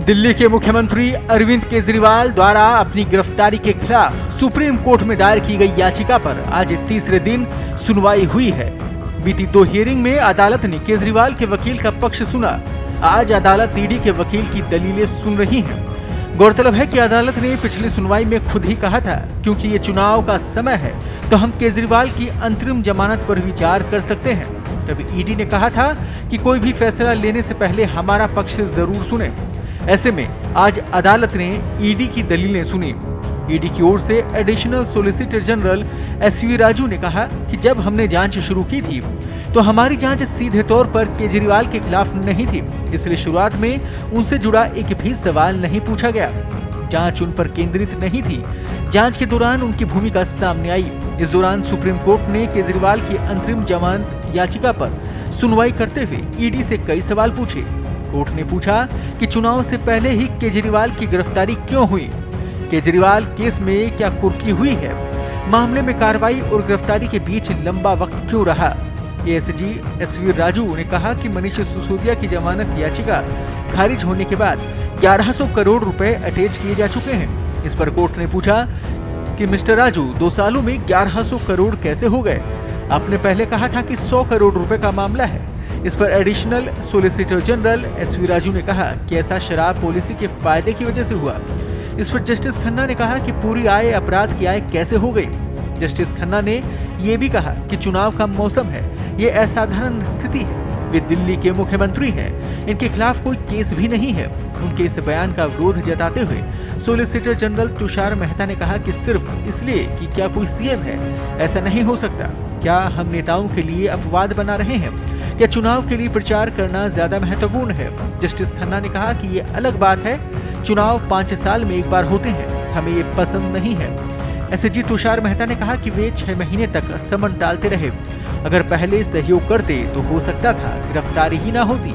दिल्ली के मुख्यमंत्री अरविंद केजरीवाल द्वारा अपनी गिरफ्तारी के खिलाफ सुप्रीम कोर्ट में दायर की गई याचिका पर आज तीसरे दिन सुनवाई हुई है। बीती 2 हियरिंग में अदालत ने केजरीवाल के वकील का पक्ष सुना। आज अदालत ईडी के वकील की दलीलें सुन रही है। गौरतलब है कि अदालत ने पिछली सुनवाई में खुद ही कहा था, क्योंकि ये चुनाव का समय है तो हम केजरीवाल की अंतरिम जमानत पर विचार कर सकते हैं। तभी ईडी ने कहा था कि कोई भी फैसला लेने से पहले हमारा पक्ष जरूर सुने। ऐसे में आज अदालत ने ईडी की दलीलें सुनी। ईडी की ओर से additional solicitor general SV Raju ने कहा कि जब हमने जांच शुरू की थी तो हमारी जांच सीधे तौर पर केजरीवाल के खिलाफ नहीं थी, इसलिए शुरुआत में उनसे जुड़ा एक भी सवाल नहीं पूछा गया। जांच उन पर केंद्रित नहीं थी। जांच के दौरान उनकी भूमिका सामने आई। इस दौरान सुप्रीम कोर्ट ने केजरीवाल की अंतरिम जमानत याचिका पर सुनवाई करते हुए ईडी से कई सवाल पूछे। कोर्ट ने पूछा कि चुनाव से पहले ही केजरीवाल की गिरफ्तारी क्यों हुई, केजरीवाल केस में क्या कुर्की हुई है, मामले में कार्रवाई और गिरफ्तारी के बीच लंबा वक्त क्यों रहा। एएसजी एसवी राजू ने कहा कि मनीष सिसोदिया की जमानत याचिका खारिज होने के बाद 1100 करोड़ रुपए अटैच किए जा चुके हैं। इस पर कोर्ट ने पूछा कि मिस्टर राजू 2 सालों में 1100 करोड़ कैसे हो गए? आपने पहले कहा था कि 100 करोड़ रुपए का मामला है। इस पर additional solicitor general SV Raju ने कहा कि ऐसा शराब पॉलिसी के फायदे की वजह से हुआ। इस पर जस्टिस खन्ना ने कहा कि पूरी आय अपराध की आय कैसे हो गई। जस्टिस खन्ना ने यह भी कहा कि चुनाव का मौसम है, ये असाधारण स्थिति है। वे दिल्ली के मुख्यमंत्री हैं, इनके खिलाफ कोई केस भी नहीं है। उनके इस बयान का विरोध जताते हुए सॉलिसिटर जनरल तुषार मेहता ने कहा कि सिर्फ इसलिए कि क्या कोई सीएम है, ऐसा नहीं हो सकता। क्या हम नेताओं के लिए अपवाद बना रहे हैं? क्या चुनाव के लिए प्रचार करना ज्यादा महत्वपूर्ण है? जस्टिस खन्ना ने कहा कि ये अलग बात है, चुनाव 5 साल में एक बार होते हैं, हमें ये पसंद नहीं है। एसएसजी तुषार मेहता ने कहा कि वे 6 महीने तक समन डालते रहे। अगर पहले सहयोग करते तो हो सकता था गिरफ्तारी ही ना होती।